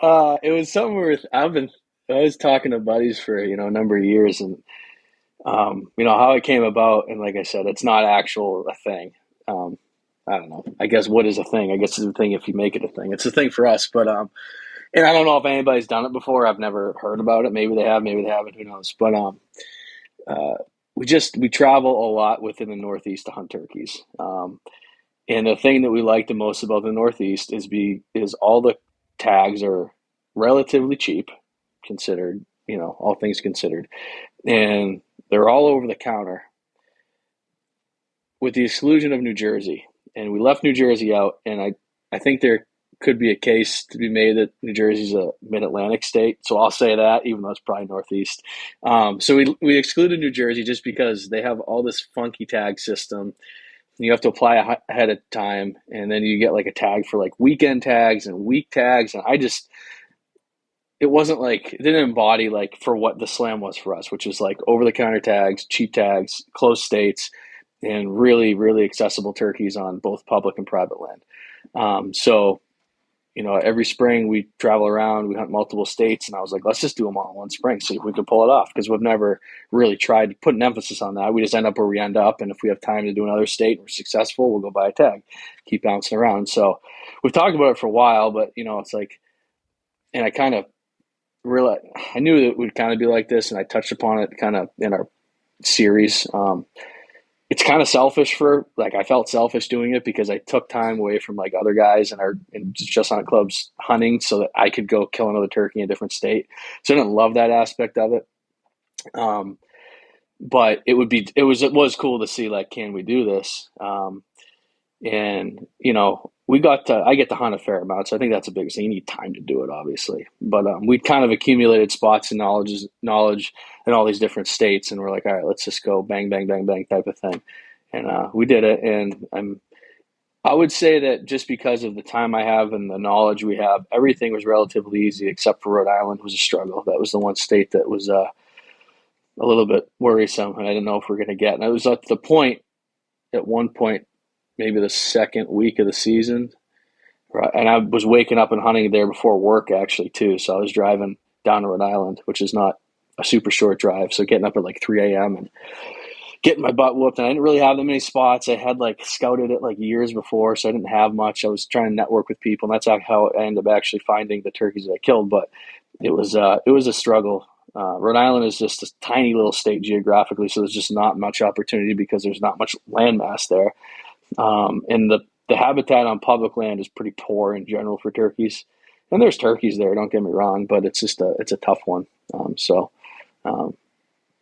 it was something I was talking to buddies for, a number of years, and how it came about. And like I said, it's not actual a thing. Um, I don't know. I guess what is a thing? I guess it's a thing if you make it a thing. It's a thing for us, but and I don't know if anybody's done it before. I've never heard about it. Maybe they have, maybe they haven't. Who knows? But uh, we travel a lot within the Northeast to hunt turkeys. And the thing that we like the most about the Northeast is all the tags are relatively cheap, considered, all things considered, and they're all over the counter, with the exclusion of New Jersey. And we left New Jersey out, and I think there could be a case to be made that New Jersey's a mid-Atlantic state. So I'll say that, even though it's probably Northeast. So we excluded New Jersey just because they have all this funky tag system. You have to apply ahead of time, and then you get like a tag for like weekend tags and week tags. And it wasn't like, it didn't embody like for what the slam was for us, which was like over the counter tags, cheap tags, closed states, and really, really accessible turkeys on both public and private land. So, every spring we travel around, we hunt multiple states, and I was like, let's just do them all in one spring, see if we can pull it off, because we've never really tried to put an emphasis on that. We just end up where we end up, and if we have time to do another state and we're successful, we'll go buy a tag, keep bouncing around. So we've talked about it for a while, but it's like, and I kind of realized, I knew that it would kind of be like this, and I touched upon it kind of in our series. It's kind of selfish I felt selfish doing it because I took time away from like other guys and just on clubs hunting so that I could go kill another turkey in a different state. So I didn't love that aspect of it. But it was cool to see, like, can we do this? And I get to hunt a fair amount. So I think that's a big thing. You need time to do it, obviously, but we kind of accumulated spots and knowledge in all these different states. And we're like, all right, let's just go bang, bang, bang, bang type of thing. And we did it. And I would say that just because of the time I have and the knowledge we have, everything was relatively easy except for Rhode Island was a struggle. That was the one state that was a little bit worrisome, and I didn't know if we are going to get. And I was at one point, maybe the second week of the season, right? And I was waking up and hunting there before work actually too. So I was driving down to Rhode Island, which is not a super short drive. So getting up at like 3 a.m. and getting my butt whooped. And I didn't really have that many spots. I had like scouted it like years before, so I didn't have much. I was trying to network with people, and that's how I ended up actually finding the turkeys that I killed. But it was a struggle. Rhode Island is just a tiny little state geographically, so there's just not much opportunity because there's not much landmass there. And the habitat on public land is pretty poor in general for turkeys. And there's turkeys there, don't get me wrong, but it's a tough one.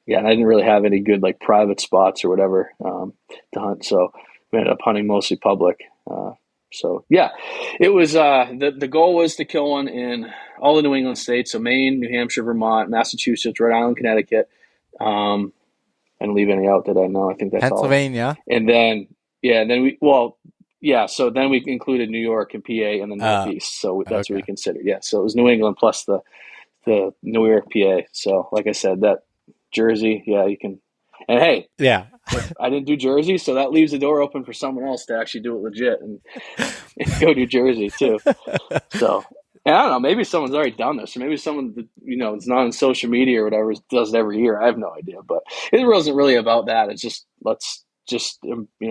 Yeah, and I didn't really have any good like private spots or whatever to hunt, so we ended up hunting mostly public. So yeah, it was the goal was to kill one in all the New England states, so Maine, New Hampshire, Vermont, Massachusetts, Rhode Island, Connecticut. I didn't leave any out that I know. I think that's all. Pennsylvania. And then so then we included New York and PA in the Northeast, so that's Okay. what we considered. Yeah, so it was New England plus the New York, PA. So like I said, that Jersey, yeah, you can. And hey, Yeah. I didn't do Jersey, so that leaves the door open for someone else to actually do it legit and go do Jersey too. So, and I don't know, maybe someone's already done this, or maybe someone that, it's not on social media or whatever does it every year. I have no idea, but it wasn't really about that. It's just let's just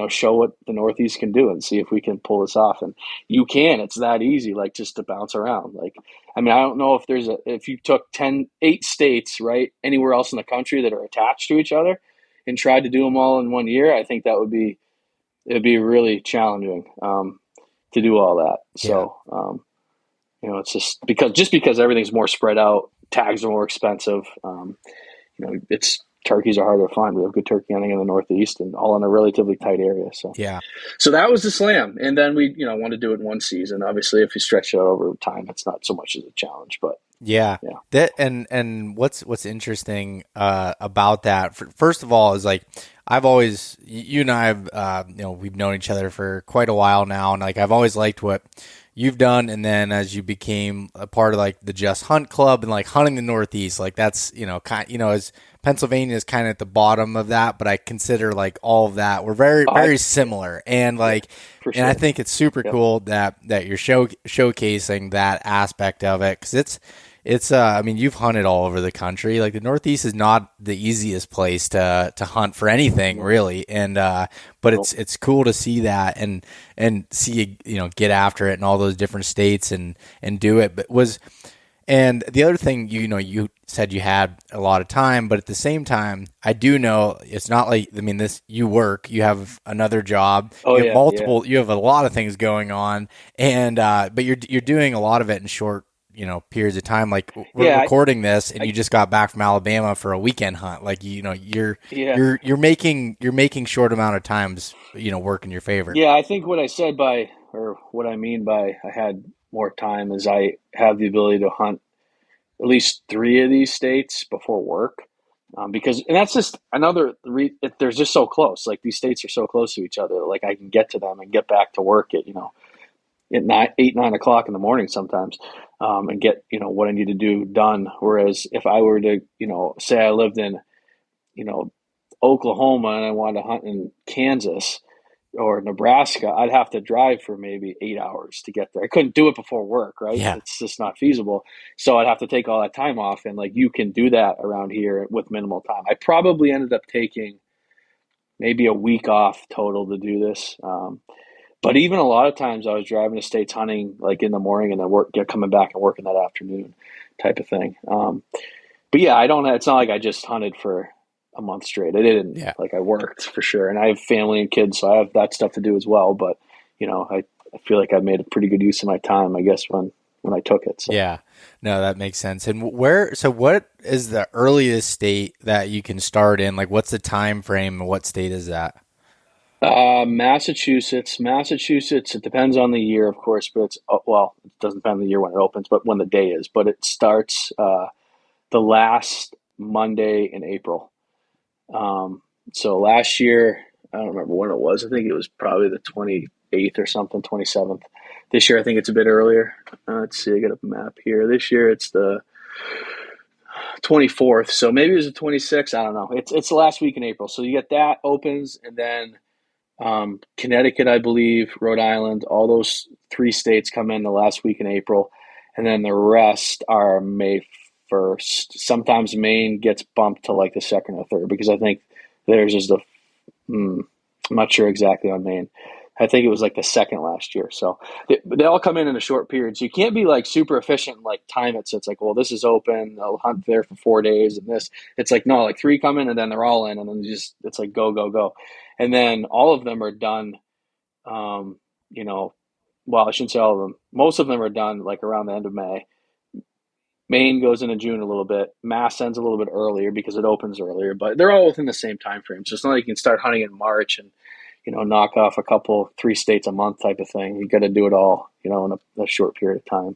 show what the Northeast can do and see if we can pull this off. And you can. It's that easy, like just to bounce around. Like, I mean, I don't know if you took 8 states, right, anywhere else in the country that are attached to each other, and tried to do them all in one year, I think it'd be really challenging to do all that. So, it's just because everything's more spread out, tags are more expensive. It's turkeys are harder to find. We have good turkey hunting in the Northeast and all in a relatively tight area. So, Yeah. so that was the slam. And then we, want to do it in one season. Obviously, if you stretch it out over time, it's not so much as a challenge, but Yeah. yeah. That and what's interesting about that, first of all, is like I've always, you and I have we've known each other for quite a while now, and like I've always liked what you've done, and then as you became a part of like the Just Hunt Club and like hunting the Northeast, like that's as Pennsylvania is kind of at the bottom of that, but I consider like all of that we're very I very similar, and Yeah, like for and I sure. think it's super Yep. cool that you're showcasing that aspect of it because it's I mean you've hunted all over the country. Like the Northeast is not the easiest place to hunt for anything No, really, and but no. it's cool to see that and see get after it in all those different states and do it. But was and the other thing, you said you had a lot of time, but at the same time, I do know it's not like, I mean, this, you work, you have another job, Oh you have yeah, yeah, multiple, you have a lot of things going on, and but you're doing a lot of it in short, periods of time. Like we're yeah. recording this, and I you just got back from Alabama for a weekend hunt. Like yeah, you're making short amount of times, work in your favor. yeah. I think what I said by, or what I mean by, I had more time is I have the ability to hunt at least three of these states before work. Because and that's just another they're just so close. Like these states are so close to each other. Like I can get to them and get back to work at at 9 8 9 o'clock in the morning sometimes, and get what I need to do done. Whereas if I were to say I lived in you know Oklahoma and I wanted to hunt in Kansas or Nebraska, I'd have to drive for maybe 8 hours to get there. I couldn't do it before work, right? Yeah. It's just not feasible. So I'd have to take all that time off, and like you can do that around here with minimal time. I probably ended up taking maybe a week off total to do this. But even a lot of times I was driving to states hunting like in the morning and then coming back and working that afternoon type of thing. But yeah, I don't. It's not like I just hunted for a month straight. I didn't. Yeah. Like I worked for sure, and I have family and kids, so I have that stuff to do as well. But I feel like I made a pretty good use of my time, I guess, when I took it. So Yeah, no, that makes sense. And so what is the earliest state that you can start in? Like, what's the time frame and what state is that? Massachusetts. It depends on the year, of course, but well, it doesn't depend on the year when it opens, but when the day is. But it starts the last Monday in April. So last year, I don't remember when it was. I think it was probably the 28th or something, 27th. This year, I think it's a bit earlier. Let's see, I got a map here. This year, it's the 24th. So maybe it was the 26th. I don't know. It's the last week in April. So you get that opens, and then Connecticut, I believe, Rhode Island, all those three states come in the last week in April, and then the rest are May 1st. Sometimes Maine gets bumped to like the second or third because I think theirs is the I'm not sure exactly on Maine. I think it was like the second last year. So they all come in a short period. So you can't be like super efficient and like time it. So it's like, well, this is open. I'll hunt there for 4 days and this. It's like, no, like three come in and then they're all in. And then it's like go, go, go. And then all of them are done, um, you know, well, I shouldn't say all of them. Most of them are done like around the end of May. Maine goes into June a little bit. Mass ends a little bit earlier because it opens earlier, but they're all within the same time frame. So it's not like you can start hunting in March and knock off a couple, three states a month type of thing. You got to do it all, in a short period of time.